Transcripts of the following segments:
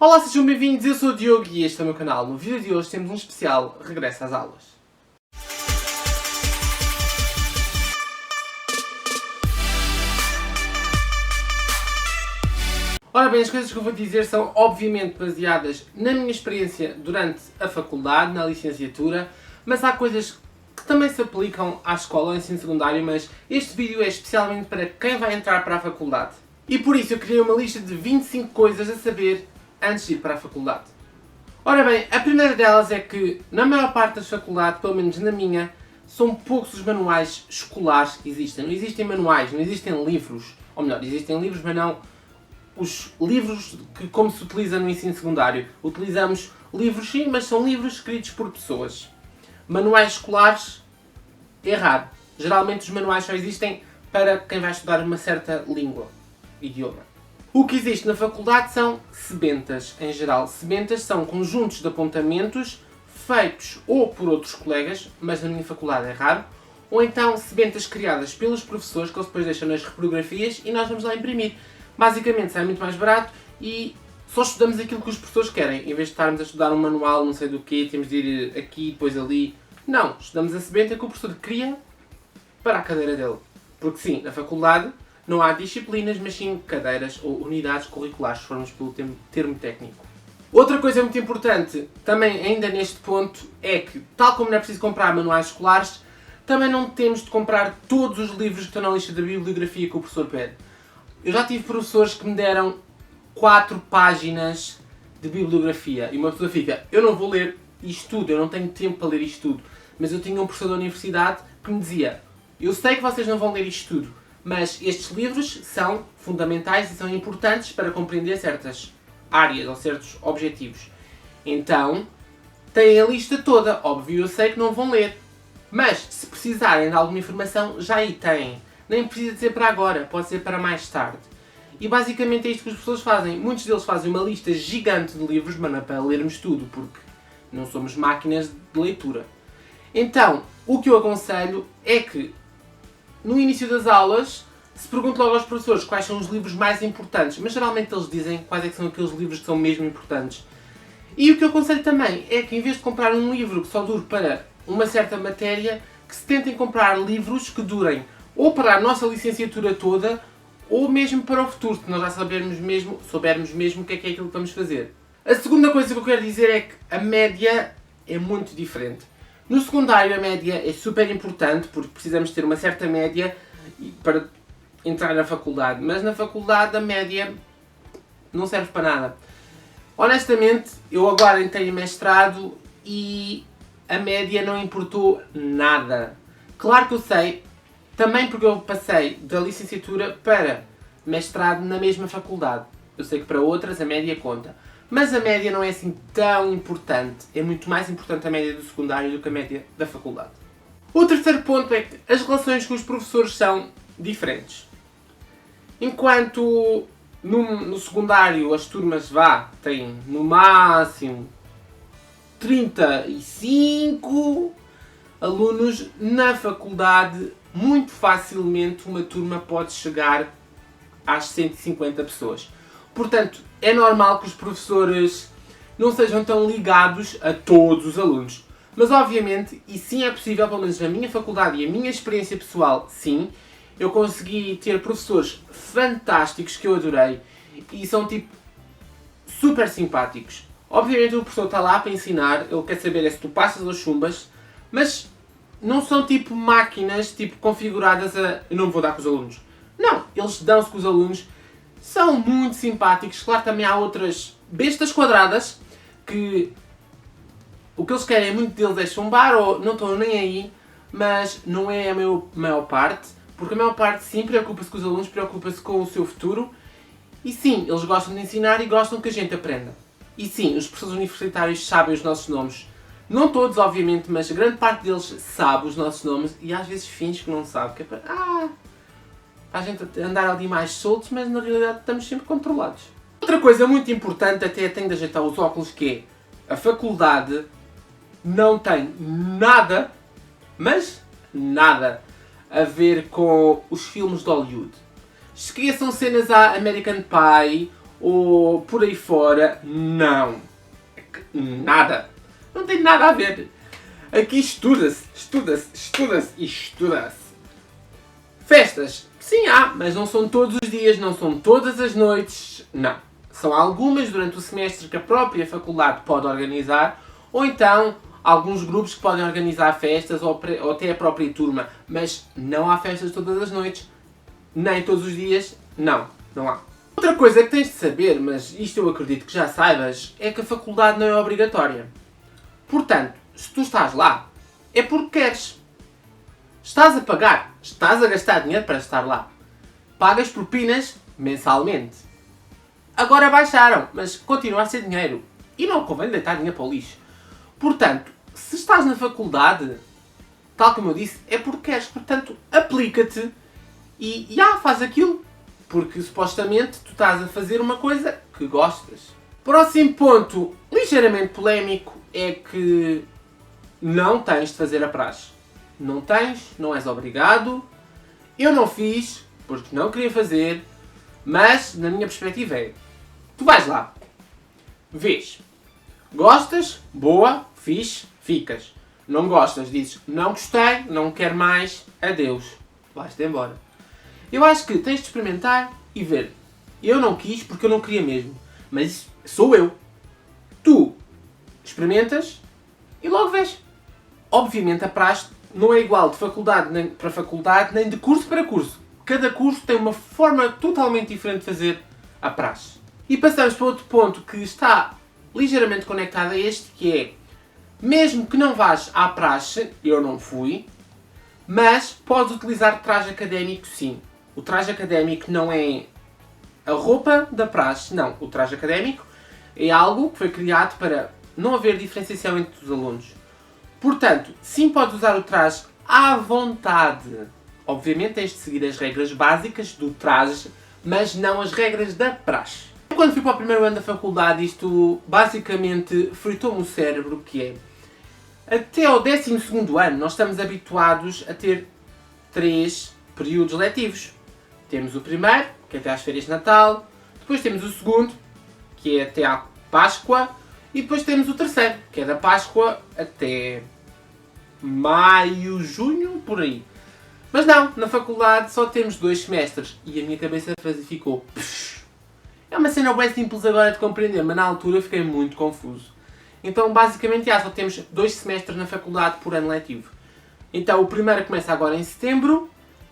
Olá, sejam bem-vindos, eu sou o Diogo e este é o meu canal. No vídeo de hoje temos um especial Regresso às Aulas. Ora bem, as coisas que eu vou dizer são obviamente baseadas na minha experiência durante a faculdade, na licenciatura, mas há coisas que também se aplicam à escola, ao ensino secundário, mas este vídeo é especialmente para quem vai entrar para a faculdade. E por isso eu criei uma lista de 25 coisas a saber antes de ir para a faculdade. Ora bem, a primeira delas é que, na maior parte das faculdades, pelo menos na minha, são poucos os manuais escolares que existem. Não existem manuais, não existem livros. Ou melhor, existem livros, mas não os livros que, como se utiliza no ensino secundário. Utilizamos livros sim, mas são livros escritos por pessoas. Manuais escolares é raro. Geralmente os manuais só existem para quem vai estudar uma certa língua, idioma. O que existe na faculdade são sebentas, em geral. Sebentas são conjuntos de apontamentos feitos ou por outros colegas, mas na minha faculdade é raro, ou então sebentas criadas pelos professores, que eles depois deixam nas reprografias e nós vamos lá imprimir. Basicamente sai muito mais barato e só estudamos aquilo que os professores querem. Em vez de estarmos a estudar um manual, não sei do quê, temos de ir aqui, depois ali. Não, estudamos a sebenta que o professor cria para a cadeira dele. Porque sim, na faculdade não há disciplinas, mas sim cadeiras ou unidades curriculares, se formos pelo termo técnico. Outra coisa muito importante, também ainda neste ponto, é que, tal como não é preciso comprar manuais escolares, também não temos de comprar todos os livros que estão na lista da bibliografia que o professor pede. Eu já tive professores que me deram 4 páginas de bibliografia e uma pessoa fica, eu não vou ler isto tudo, eu não tenho tempo para ler isto tudo. Mas eu tinha um professor da universidade que me dizia, eu sei que vocês não vão ler isto tudo, mas estes livros são fundamentais e são importantes para compreender certas áreas ou certos objetivos. Então, têm a lista toda. Óbvio, eu sei que não vão ler. Mas, se precisarem de alguma informação, já aí têm. Nem precisa de ser para agora, pode ser para mais tarde. E basicamente é isto que as pessoas fazem. Muitos deles fazem uma lista gigante de livros, mas não é para lermos tudo, porque não somos máquinas de leitura. Então, o que eu aconselho é que, no início das aulas, se pergunte logo aos professores quais são os livros mais importantes, mas geralmente eles dizem quais é que são aqueles livros que são mesmo importantes. E o que eu aconselho também é que, em vez de comprar um livro que só dure para uma certa matéria, que se tentem comprar livros que durem ou para a nossa licenciatura toda, ou mesmo para o futuro, se nós já soubermos mesmo o que é aquilo que vamos fazer. A segunda coisa que eu quero dizer é que a média é muito diferente. No secundário a média é super importante, porque precisamos ter uma certa média para entrar na faculdade, mas na faculdade a média não serve para nada. Honestamente, eu agora entrei em mestrado e a média não importou nada. Claro que eu sei, também porque eu passei da licenciatura para mestrado na mesma faculdade. Eu sei que para outras a média conta. Mas a média não é assim tão importante. É muito mais importante a média do secundário do que a média da faculdade. O terceiro ponto é que as relações com os professores são diferentes. Enquanto no secundário as turmas têm no máximo 35 alunos, na faculdade muito facilmente uma turma pode chegar às 150 pessoas. Portanto, é normal que os professores não sejam tão ligados a todos os alunos. Mas obviamente, e sim é possível, pelo menos na minha faculdade e a minha experiência pessoal, sim, eu consegui ter professores fantásticos que eu adorei e são tipo super simpáticos. Obviamente o professor está lá para ensinar, ele quer saber se tu passas as chumbas, mas não são tipo máquinas tipo configuradas a eu não vou dar com os alunos. Não, eles dão-se com os alunos, são muito simpáticos. Claro, também há outras bestas quadradas que o que eles querem, muito deles é chumbar ou não estão nem aí, mas não é a maior parte, porque a maior parte sim preocupa-se com os alunos, preocupa-se com o seu futuro e sim, eles gostam de ensinar e gostam que a gente aprenda. E sim, os professores universitários sabem os nossos nomes. Não todos, obviamente, mas a grande parte deles sabe os nossos nomes e às vezes finge que não sabe, que é para a gente andar ali mais soltos, mas na realidade estamos sempre controlados. Outra coisa muito importante, até tenho de ajeitar os óculos, que é a faculdade não tem nada, mas nada, a ver com os filmes de Hollywood. Esqueçam cenas à American Pie ou por aí fora. Não. Nada. Não tem nada a ver. Aqui estuda-se, estuda-se, estuda-se e estuda-se. Festas, sim há, mas não são todos os dias, não são todas as noites, não. São algumas durante o semestre que a própria faculdade pode organizar, ou então alguns grupos que podem organizar festas, ou até a própria turma. Mas não há festas todas as noites, nem todos os dias, não há. Outra coisa que tens de saber, mas isto eu acredito que já saibas, é que a faculdade não é obrigatória. Portanto, se tu estás lá, é porque queres. Estás a pagar, estás a gastar dinheiro para estar lá. Pagas propinas mensalmente. Agora baixaram, mas continua a ser dinheiro. E não convém deitar dinheiro para o lixo. Portanto, se estás na faculdade, tal como eu disse, é porque queres. Portanto, aplica-te e faz aquilo. Porque supostamente tu estás a fazer uma coisa que gostas. Próximo ponto, ligeiramente polémico, é que não tens de fazer a praxe. Não tens, não és obrigado. Eu não fiz, porque não queria fazer, mas na minha perspectiva é, tu vais lá, vês, gostas, boa, fixe, ficas. Não gostas, dizes, não gostei, não quero mais, adeus, vais-te embora. Eu acho que tens de experimentar e ver. Eu não quis porque eu não queria mesmo, mas sou eu. Tu experimentas e logo vês. Obviamente a praxe não é igual de faculdade nem para faculdade, nem de curso para curso. Cada curso tem uma forma totalmente diferente de fazer a praxe. E passamos para outro ponto que está ligeiramente conectado a este, que é, mesmo que não vás à praxe, eu não fui, mas podes utilizar traje académico sim. O traje académico não é a roupa da praxe, não. O traje académico é algo que foi criado para não haver diferenciação entre os alunos. Portanto, sim, podes usar o traje à vontade. Obviamente tens de seguir as regras básicas do traje, mas não as regras da praxe. Quando fui para o primeiro ano da faculdade, isto basicamente fritou-me o cérebro, que é, até ao 12º ano nós estamos habituados a ter 3 períodos letivos. Temos o primeiro, que é até às férias de Natal, depois temos o segundo, que é até à Páscoa, e depois temos o terceiro, que é da Páscoa até maio, junho, por aí. Mas não, na faculdade só temos 2 semestres e a minha cabeça ficou... É uma cena bem simples agora de compreender, mas na altura fiquei muito confuso. Então basicamente só temos 2 semestres na faculdade por ano letivo. Então o primeiro começa agora em setembro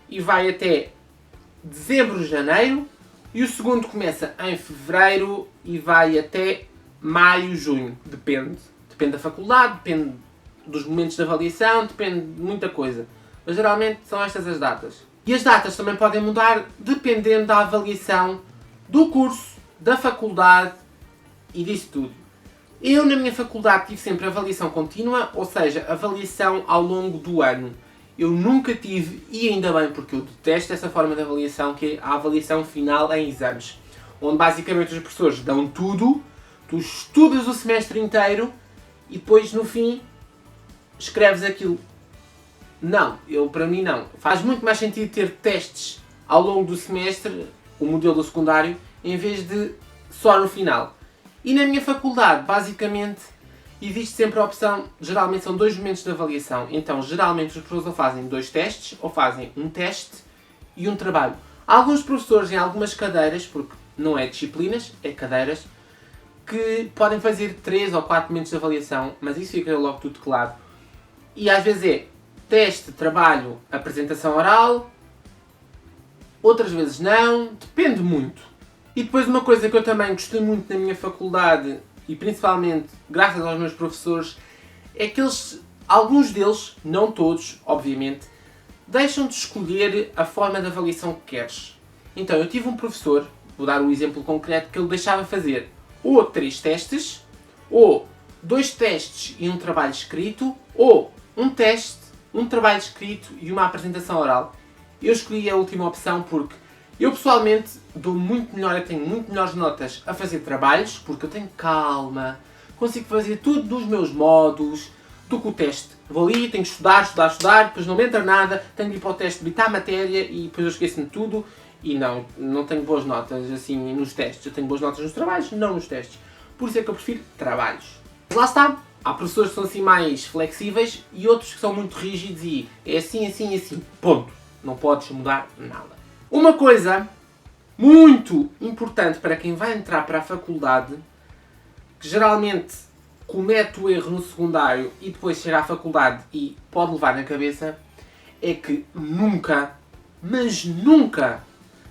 e vai até dezembro, janeiro, e o segundo começa em fevereiro e vai até maio, junho. Depende da faculdade, depende dos momentos de avaliação, depende de muita coisa. Mas geralmente são estas as datas. E as datas também podem mudar dependendo da avaliação do curso, da faculdade e disso tudo. Eu na minha faculdade tive sempre avaliação contínua, ou seja, avaliação ao longo do ano. Eu nunca tive, e ainda bem porque eu detesto essa forma de avaliação, que é a avaliação final em exames. Onde basicamente os professores dão tudo, tu estudas o semestre inteiro e depois no fim escreves aquilo. Não, para mim não. Faz muito mais sentido ter testes ao longo do semestre, o modelo do secundário, em vez de só no final. E na minha faculdade, basicamente, existe sempre a opção, geralmente são 2 momentos de avaliação. Então, geralmente os professores ou fazem 2 testes, ou fazem um teste e um trabalho. Há alguns professores em algumas cadeiras, porque não é disciplinas, é cadeiras, que podem fazer 3 ou 4 momentos de avaliação, mas isso fica logo tudo claro. E às vezes é teste, trabalho, apresentação oral, outras vezes não, depende muito. E depois uma coisa que eu também gostei muito na minha faculdade, e principalmente graças aos meus professores, é que alguns deles, não todos, obviamente, deixam-te escolher a forma de avaliação que queres. Então eu tive um professor, vou dar um exemplo concreto, que ele deixava fazer ou 3 testes, ou 2 testes e um trabalho escrito, ou um teste, um trabalho escrito e uma apresentação oral. Eu escolhi a última opção porque eu pessoalmente dou muito melhor, eu tenho muito melhores notas a fazer trabalhos, porque eu tenho calma, consigo fazer tudo dos meus modos, do que o teste. Vou ali, tenho que estudar, depois não me entra nada, tenho de ir para o teste, debitar a matéria e depois eu esqueço-me de tudo E não tenho boas notas assim nos testes. Eu tenho boas notas nos trabalhos, não nos testes. Por isso é que eu prefiro trabalhos. Mas lá está. Há professores que são assim mais flexíveis e outros que são muito rígidos e é assim, assim, assim. Ponto. Não podes mudar nada. Uma coisa muito importante para quem vai entrar para a faculdade, que geralmente comete o erro no secundário e depois chega à faculdade e pode levar na cabeça, é que nunca, mas nunca,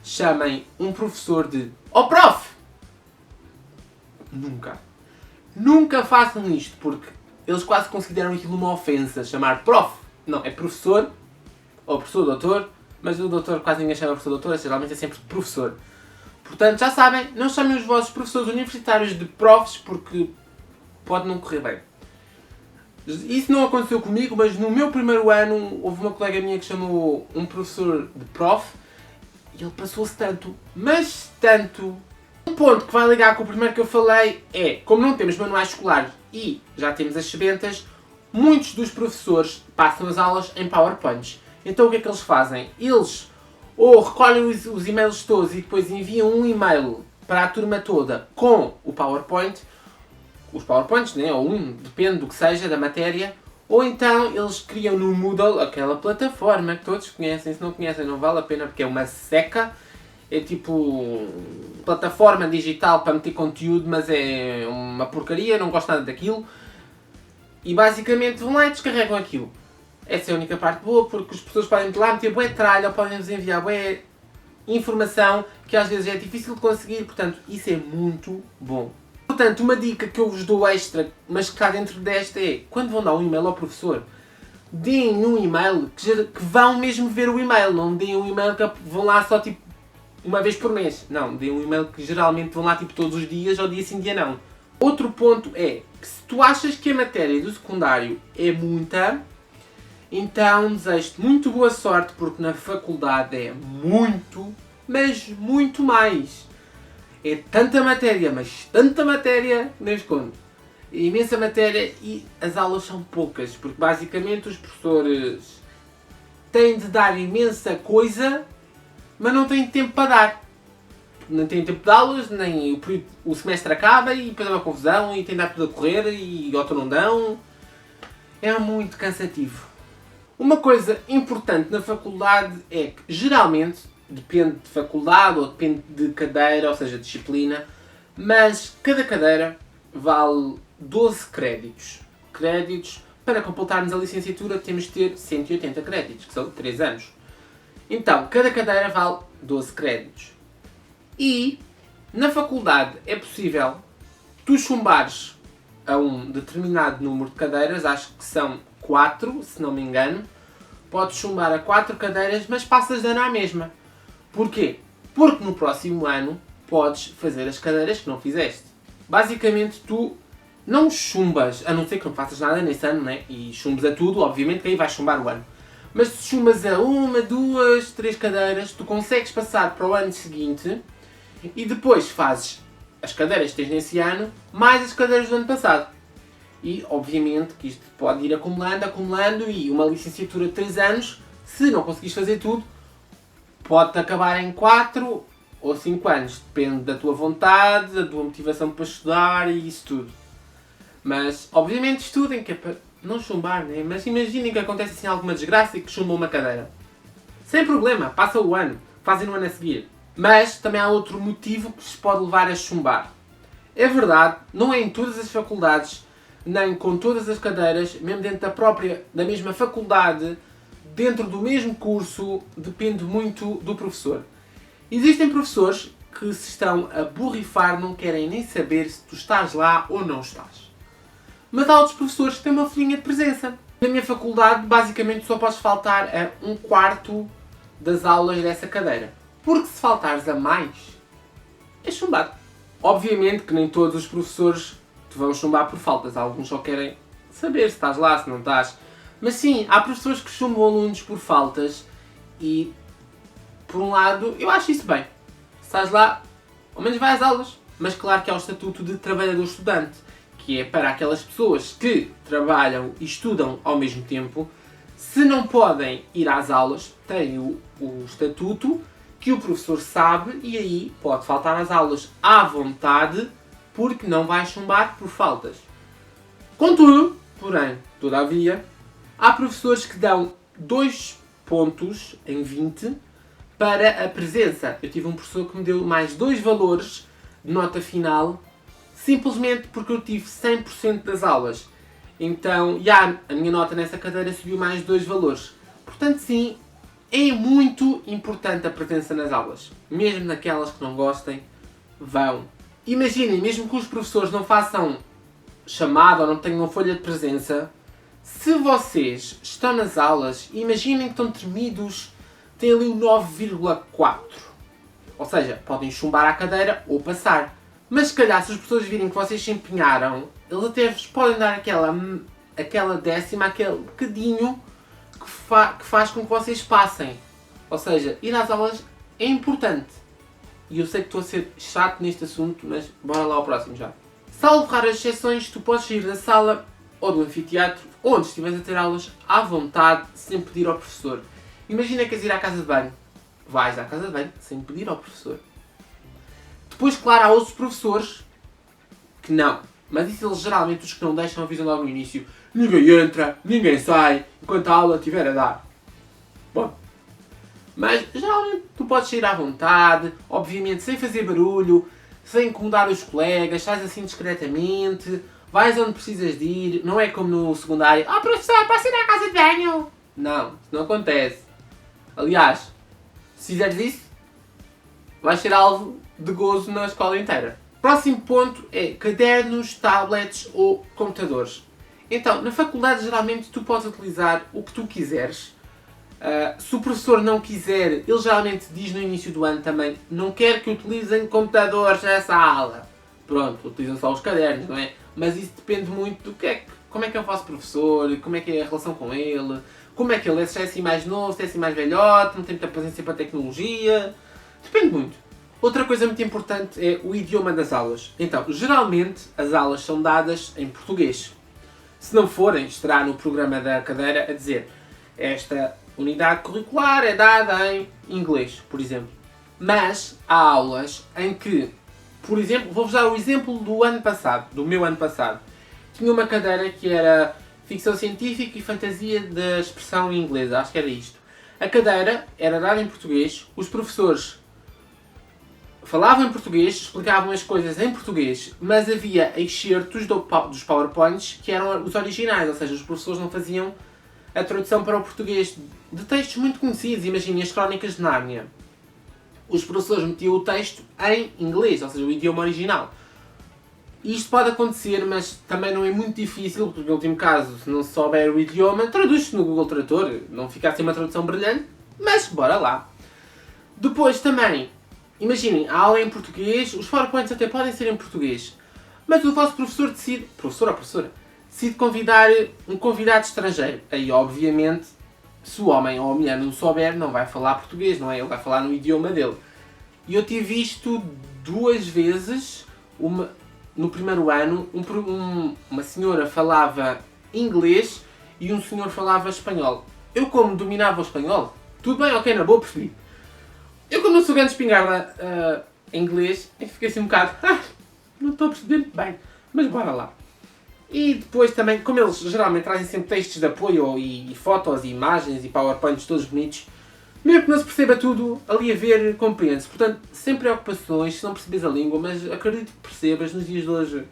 chamem um professor de "Oh prof!". Nunca. Nunca façam isto, porque eles quase consideram aquilo uma ofensa, chamar prof. Não, é professor, ou professor doutor, mas o doutor quase ninguém chama professor doutor, geralmente é sempre professor. Portanto, já sabem, não chamem os vossos professores universitários de profs, porque pode não correr bem. Isso não aconteceu comigo, mas no meu primeiro ano houve uma colega minha que chamou um professor de prof e ele passou-se tanto, mas tanto. Um ponto que vai ligar com o primeiro que eu falei é, como não temos manuais escolares e já temos as sebentas, muitos dos professores passam as aulas em PowerPoints. Então o que é que eles fazem? Eles ou recolhem os e-mails todos e depois enviam um e-mail para a turma toda com o PowerPoint, os PowerPoints, né? Ou depende do que seja, da matéria, ou então eles criam no Moodle, aquela plataforma que todos conhecem. Se não conhecem não vale a pena porque é uma seca, é tipo plataforma digital para meter conteúdo, mas é uma porcaria, não gosto nada daquilo. E basicamente vão lá e descarregam aquilo. Essa é a única parte boa, porque os professores podem lá meter bué tralha ou podem nos enviar bué informação que às vezes é difícil de conseguir, portanto isso é muito bom. Portanto, uma dica que eu vos dou extra, mas que está dentro desta é, quando vão dar um e-mail ao professor, deem um e-mail que vão mesmo ver o e-mail, não deem um e-mail que vão lá só tipo uma vez por mês. Não, deem um e-mail que geralmente vão lá tipo todos os dias, ou dia sim, dia não. Outro ponto é, que se tu achas que a matéria do secundário é muita, então desejo-te muito boa sorte, porque na faculdade é muito, mas muito mais. É tanta matéria, mas tanta matéria, nem escondo. É imensa matéria e as aulas são poucas, porque basicamente os professores têm de dar imensa coisa, mas não têm tempo para dar. Não têm tempo de aulas, nem o semestre acaba e depois é uma confusão e tem de dar tudo a correr e outro não dão. É muito cansativo. Uma coisa importante na faculdade é que geralmente, depende de faculdade ou depende de cadeira, ou seja, disciplina, mas cada cadeira vale 12 créditos. Créditos, para completarmos a licenciatura temos de ter 180 créditos, que são 3 anos. Então, cada cadeira vale 12 créditos. E na faculdade é possível tu chumbares a um determinado número de cadeiras, acho que são 4, se não me engano. Podes chumbar a 4 cadeiras, mas passas de ano à mesma. Porquê? Porque no próximo ano podes fazer as cadeiras que não fizeste. Basicamente tu não chumbas, a não ser que não faças nada nesse ano, né? E chumbas a tudo, obviamente que aí vais chumbar o ano. Mas se chumbas a 1, 2, 3 cadeiras, tu consegues passar para o ano seguinte e depois fazes as cadeiras que tens nesse ano, mais as cadeiras do ano passado. E, obviamente, que isto pode ir acumulando e uma licenciatura de 3 anos, se não conseguires fazer tudo, pode-te acabar em 4 ou 5 anos. Depende da tua vontade, da tua motivação para estudar e isso tudo. Mas, obviamente, estudem, que é para não chumbar, né? Mas imaginem que acontece assim alguma desgraça e que chumbam uma cadeira. Sem problema, passa o ano, fazem no ano a seguir. Mas também há outro motivo que se pode levar a chumbar. É verdade, não é em todas as faculdades, nem com todas as cadeiras, mesmo dentro da mesma faculdade, dentro do mesmo curso, depende muito do professor. Existem professores que se estão a borrifar, não querem nem saber se tu estás lá ou não estás. Mas há outros professores que têm uma folhinha de presença. Na minha faculdade, basicamente, só podes faltar a 1/4 das aulas dessa cadeira. Porque se faltares a mais, é chumbado. Obviamente que nem todos os professores te vão chumbar por faltas. Alguns só querem saber se estás lá, se não estás. Mas sim, há professores que chumbam alunos por faltas e, por um lado, eu acho isso bem. Se estás lá, ao menos vai às aulas. Mas claro que há o estatuto de trabalhador-estudante, que é para aquelas pessoas que trabalham e estudam ao mesmo tempo. Se não podem ir às aulas, têm o estatuto, que o professor sabe e aí pode faltar às aulas à vontade porque não vai chumbar por faltas. Contudo, porém, todavia, há professores que dão 2 pontos em 20 para a presença. Eu tive um professor que me deu mais 2 valores de nota final simplesmente porque eu tive 100% das aulas. Então, a minha nota nessa cadeira subiu mais 2 valores. Portanto, sim, é muito importante a presença nas aulas. Mesmo naquelas que não gostem, vão. Imaginem, mesmo que os professores não façam chamada ou não tenham folha de presença, se vocês estão nas aulas, imaginem que estão tremidos, têm ali um 9,4. Ou seja, podem chumbar a cadeira ou passar. Mas se calhar, se os professores virem que vocês se empenharam, eles até vos podem dar aquela décima, aquele bocadinho que faz com que vocês passem. Ou seja, ir às aulas é importante. E eu sei que estou a ser chato neste assunto, mas bora lá ao próximo já. Salvo raras exceções, tu podes sair da sala ou do anfiteatro, onde estiveres a ter aulas, à vontade, sem pedir ao professor. Imagina que queres ir à casa de banho. Vais à casa de banho sem pedir ao professor. Depois, claro, há outros professores que não. Mas isso eles geralmente, os que não deixam, avisam logo no início. Ninguém entra, ninguém sai, enquanto a aula estiver a dar. Bom. Mas, geralmente, tu podes sair à vontade, obviamente sem fazer barulho, sem incomodar os colegas, sais assim discretamente, vais onde precisas de ir, não é como no secundário. Professor, posso ir à casa de banho? Não, isso não acontece. Aliás, se fizeres isso, vais ser alvo de gozo na escola inteira. Próximo ponto é cadernos, tablets ou computadores. Então, na faculdade geralmente tu podes utilizar o que tu quiseres. Se o professor não quiser, ele geralmente diz no início do ano também, não quer que utilizem computadores nessa aula. Pronto, utilizam só os cadernos, não é? Mas isso depende muito do como é que é o vosso professor, como é que é a relação com ele, como é que ele é, se é assim mais novo, se é assim mais velhote, não tem muita paciência para a tecnologia. Depende muito. Outra coisa muito importante é o idioma das aulas. Então, geralmente as aulas são dadas em português. Se não forem, estará no programa da cadeira a dizer esta unidade curricular é dada em inglês, por exemplo. Mas há aulas em que, por exemplo, vou-vos dar o exemplo do ano passado, do meu ano passado. Tinha uma cadeira que era ficção científica e fantasia da expressão inglesa, acho que era isto. A cadeira era dada em português, os professores falavam em português, explicavam as coisas em português, mas havia excertos dos PowerPoints que eram os originais, ou seja, os professores não faziam a tradução para o português de textos muito conhecidos. Imaginem as Crónicas de Nárnia. Os professores metiam o texto em inglês, ou seja, o idioma original. E isto pode acontecer, mas também não é muito difícil, porque no último caso, se não se souber o idioma, traduz-se no Google Tradutor, não fica assim uma tradução brilhante, mas bora lá. Depois também, imaginem, a aula é em português, os PowerPoints até podem ser em português, mas o vosso professor decide, professor ou professora, decide convidar um convidado estrangeiro. Aí, obviamente, se o homem ou a mulher não souber, não vai falar português, não é? Ele vai falar no idioma dele. E eu tive isto 2 vezes. No primeiro ano, uma senhora falava inglês e um senhor falava espanhol. Eu, como dominava o espanhol, tudo bem, ok, na boa, percebi. Eu, como não sou grande espingarda em inglês, fiquei assim um bocado, não estou a perceber muito bem, mas bora lá. E depois também, como eles geralmente trazem sempre textos de apoio e fotos e imagens e powerpoints todos bonitos, mesmo que não se perceba tudo, ali a ver, compreende-se. Portanto, sem preocupações, se não percebes a língua, mas acredito que percebas, nos dias de hoje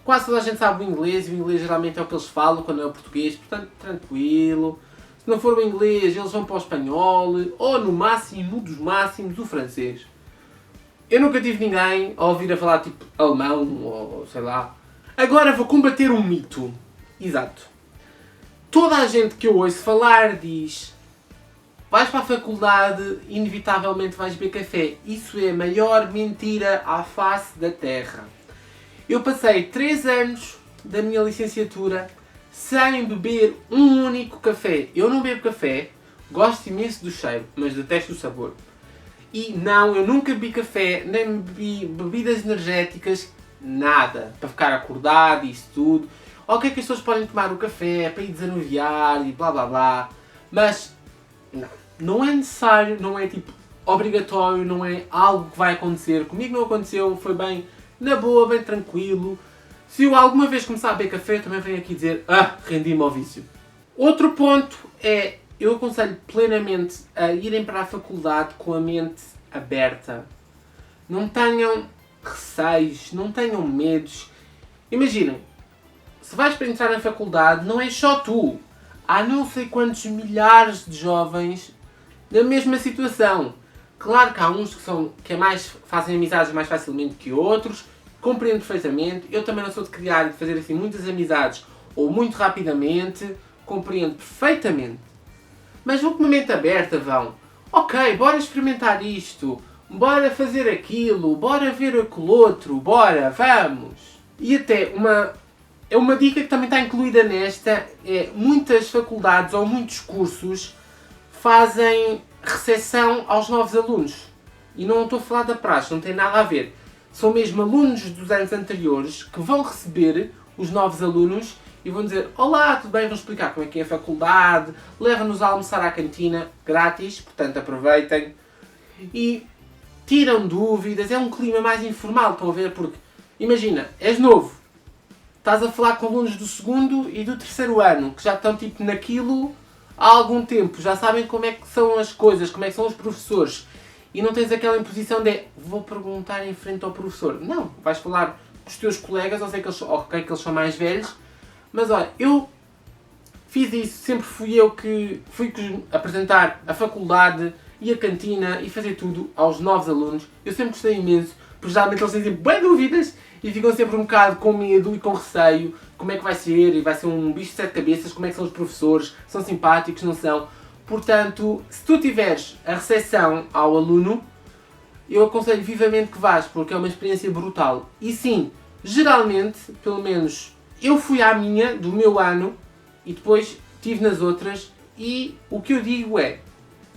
quase toda a gente sabe o inglês, e o inglês geralmente é o que eles falam quando é o português, portanto, tranquilo. Se não for o inglês, eles vão para o espanhol, ou no máximo dos máximos, o francês. Eu nunca tive ninguém a ouvir a falar tipo alemão, ou sei lá. Agora vou combater um mito. Exato. Toda a gente que eu ouço falar diz: vais para a faculdade, inevitavelmente vais beber café. Isso é a maior mentira à face da Terra. Eu passei 3 anos da minha licenciatura sem beber um único café. Eu não bebo café, gosto imenso do cheiro, mas detesto o sabor. E não, eu nunca bebi café, nem bebi bebidas energéticas, nada. Para ficar acordado e isso tudo. Ok que as pessoas podem tomar o café para ir desanuviar e blá blá blá. Mas não é necessário, não é tipo obrigatório, não é algo que vai acontecer. Comigo não aconteceu, foi bem na boa, bem tranquilo. Se eu alguma vez começar a beber café, também venho aqui dizer, rendi-me ao vício. Outro ponto é, eu aconselho plenamente a irem para a faculdade com a mente aberta. Não tenham receios, não tenham medos. Imaginem, se vais para entrar na faculdade, não é só tu. Há não sei quantos milhares de jovens na mesma situação. Claro que há uns fazem amizades mais facilmente que outros, compreendo perfeitamente. Eu também não sou de criar e de fazer assim muitas amizades ou muito rapidamente, compreendo perfeitamente. Mas vão com uma mente aberta, vão. Ok, bora experimentar isto, bora fazer aquilo, bora ver aquele outro, bora, vamos. E até uma dica que também está incluída nesta é muitas faculdades ou muitos cursos fazem recepção aos novos alunos. E não estou a falar da praxe, não tem nada a ver. São mesmo alunos dos anos anteriores que vão receber os novos alunos e vão dizer: olá, tudo bem? Vão explicar como é que é a faculdade, leva-nos a almoçar à cantina, grátis, portanto aproveitem. E tiram dúvidas, é um clima mais informal, estão a ver? Porque, imagina, és novo, estás a falar com alunos do segundo e do terceiro ano, que já estão tipo naquilo há algum tempo, já sabem como é que são as coisas, como é que são os professores. E não tens aquela imposição de vou perguntar em frente ao professor. Não, vais falar com os teus colegas, ok que eles são mais velhos, mas olha, eu fiz isso, sempre fui eu que fui apresentar a faculdade e a cantina e fazer tudo aos novos alunos. Eu sempre gostei imenso, porque geralmente eles têm sempre bem dúvidas e ficam sempre um bocado com medo e com receio. Como é que vai ser? E vai ser um bicho de sete cabeças? Como é que são os professores? São simpáticos? Não são? Portanto, se tu tiveres a recepção ao aluno, eu aconselho vivamente que vás, porque é uma experiência brutal. E sim, geralmente, pelo menos eu fui à minha, do meu ano, e depois estive nas outras, e o que eu digo é,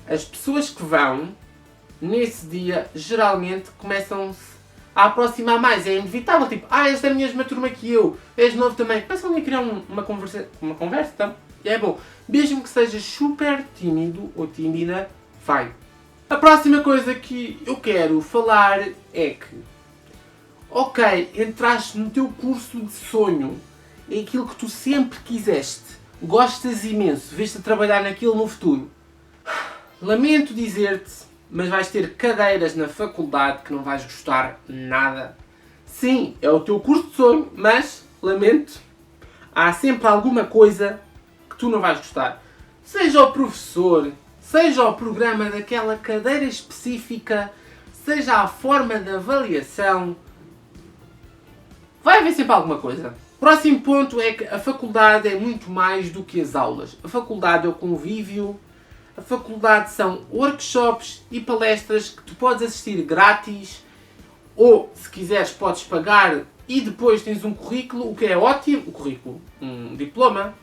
as pessoas que vão, nesse dia, geralmente começam-se a aproximar mais. É inevitável, tipo, és da mesma turma que eu, és novo também. Começam a criar uma conversa, então. E é bom. Mesmo que sejas super tímido ou tímida, vai. A próxima coisa que eu quero falar é que, ok, entraste no teu curso de sonho, é aquilo que tu sempre quiseste, gostas imenso, vês-te a trabalhar naquilo no futuro. Lamento dizer-te, mas vais ter cadeiras na faculdade que não vais gostar nada. Sim, é o teu curso de sonho, mas, lamento, há sempre alguma coisa que tu não vais gostar. Seja o professor, seja o programa daquela cadeira específica, seja a forma de avaliação, vai haver sempre alguma coisa. Próximo ponto é que a faculdade é muito mais do que as aulas. A faculdade é o convívio, a faculdade são workshops e palestras que tu podes assistir grátis, ou se quiseres podes pagar e depois tens um currículo, o que é ótimo, um diploma,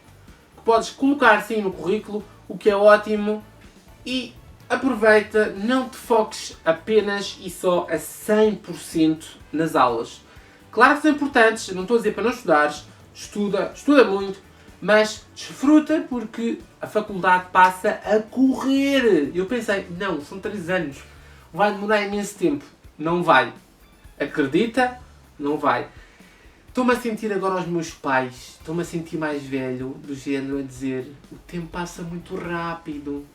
que podes colocar sim no currículo, o que é ótimo. E aproveita, não te foques apenas e só a 100% nas aulas. Claro que são importantes, não estou a dizer para não estudares, estuda muito, mas desfruta porque a faculdade passa a correr. Eu pensei, não, são 3 anos, vai demorar imenso tempo. Não vai. Acredita? Não vai. Estou-me a sentir agora os meus pais, estou-me a sentir mais velho, do género a dizer, o tempo passa muito rápido.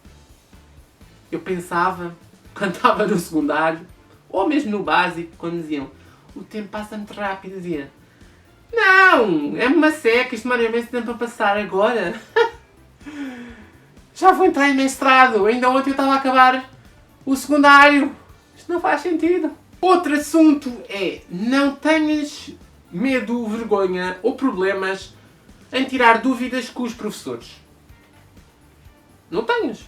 Eu pensava, quando estava no secundário, ou mesmo no básico, quando diziam, o tempo passa muito rápido, eu dizia, não, é uma seca, isto demora imenso tempo a passar agora. Já vou entrar em mestrado, ainda ontem eu estava a acabar o secundário. Isto não faz sentido. Outro assunto é, não tenhas medo, vergonha ou problemas em tirar dúvidas com os professores. Não tenhas.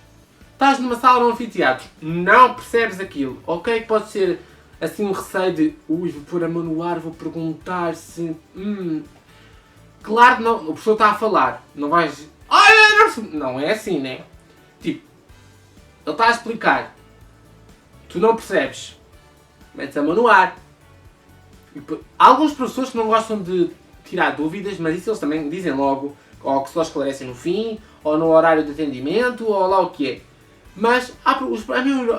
Estás numa sala ou num anfiteatro, não percebes aquilo. Ok, pode ser assim um receio de vou pôr a mão no ar, vou perguntar se... Claro que não, o professor está a falar, não vais... Não é assim, né? Tipo, ele está a explicar, tu não percebes, metes a mão no ar. Há alguns professores que não gostam de tirar dúvidas, mas isso eles também dizem logo, ou que só esclarecem no fim, ou no horário de atendimento, ou lá o que é. Mas a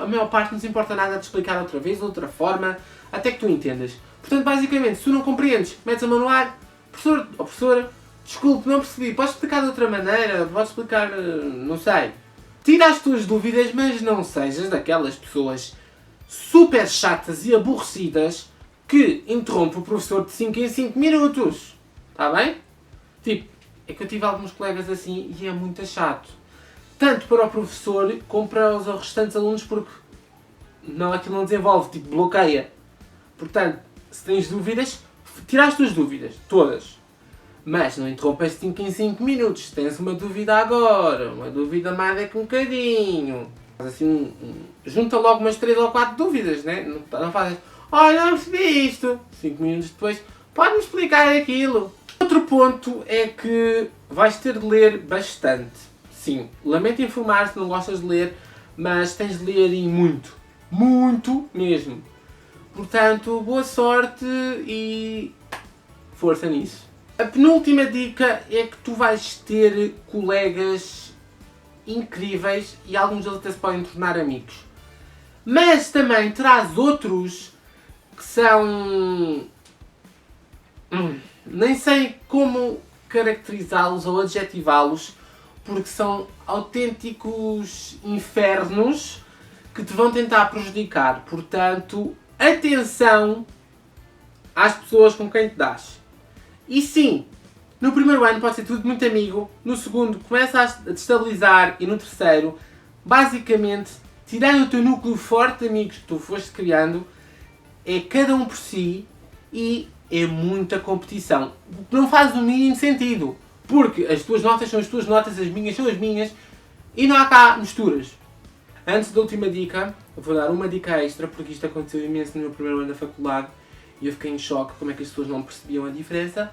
maior parte não se importa nada de explicar outra vez, de outra forma, até que tu entendas. Portanto, basicamente, se tu não compreendes, metes a mão no ar, professor ou professora, desculpe, não percebi, podes explicar de outra maneira, podes explicar, não sei. Tira as tuas dúvidas, mas não sejas daquelas pessoas super chatas e aborrecidas que interrompe o professor de 5 em 5 minutos. Está bem? Tipo, é que eu tive alguns colegas assim e é muito chato. Tanto para o professor como para os restantes alunos, porque não, aquilo não desenvolve, tipo, bloqueia. Portanto, se tens dúvidas, tira as tuas dúvidas, todas. Mas não interrompas 5 em 5 minutos. Se tens uma dúvida agora, uma dúvida mais daqui um bocadinho. Assim, junta logo umas 3 ou 4 dúvidas, né? Não fazes, olha, não percebi isto. 5 minutos depois, pode-me explicar aquilo. Outro ponto é que vais ter de ler bastante. Sim, lamento informar se não gostas de ler, mas tens de ler e muito. Muito mesmo. Portanto, boa sorte e força nisso. A penúltima dica é que tu vais ter colegas incríveis e alguns deles até se podem tornar amigos. Mas também terás outros que são... nem sei como caracterizá-los ou adjetivá-los, porque são autênticos infernos que te vão tentar prejudicar. Portanto, atenção às pessoas com quem te dás. E sim, no primeiro ano pode ser tudo muito amigo, no segundo começa a destabilizar e no terceiro, basicamente, tirando o teu núcleo forte de amigos que tu foste criando, é cada um por si e é muita competição. O que não faz o mínimo sentido, porque as tuas notas são as tuas notas, as minhas são as minhas e não há cá misturas. Antes da última dica, eu vou dar uma dica extra, porque isto aconteceu imenso no meu primeiro ano da faculdade e eu fiquei em choque como é que as pessoas não percebiam a diferença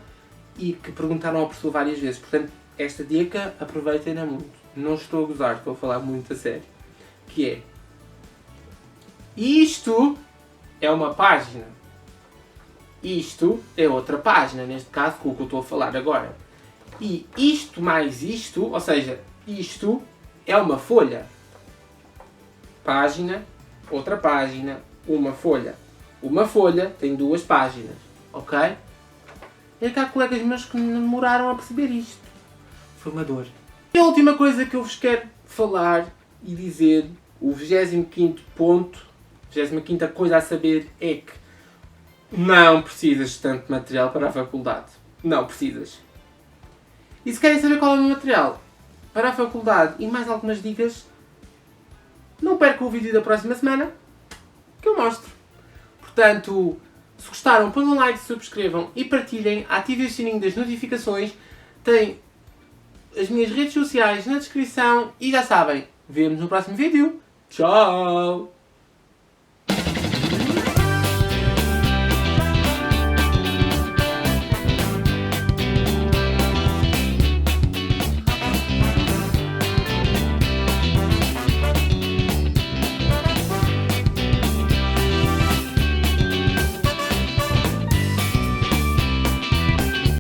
e que perguntaram ao professor várias vezes. Portanto, esta dica aproveitem-na muito. Não estou a gozar, estou a falar muito a sério. Que é... isto é uma página. Isto é outra página, neste caso com o que eu estou a falar agora. E isto mais isto, ou seja, isto é uma folha. Página, outra página, uma folha. Uma folha tem 2 páginas, ok? É que há colegas meus que demoraram a perceber isto. Foi uma dor. E a última coisa que eu vos quero falar e dizer, o 25º ponto, 25ª coisa a saber é que não precisas de tanto material para a faculdade. Não precisas. E se querem saber qual é o meu material para a faculdade e mais algumas dicas, não percam o vídeo da próxima semana que eu mostro. Portanto, se gostaram, ponham um like, subscrevam e partilhem, ativem o sininho das notificações. Tem as minhas redes sociais na descrição e já sabem, vemo-nos no próximo vídeo. Tchau!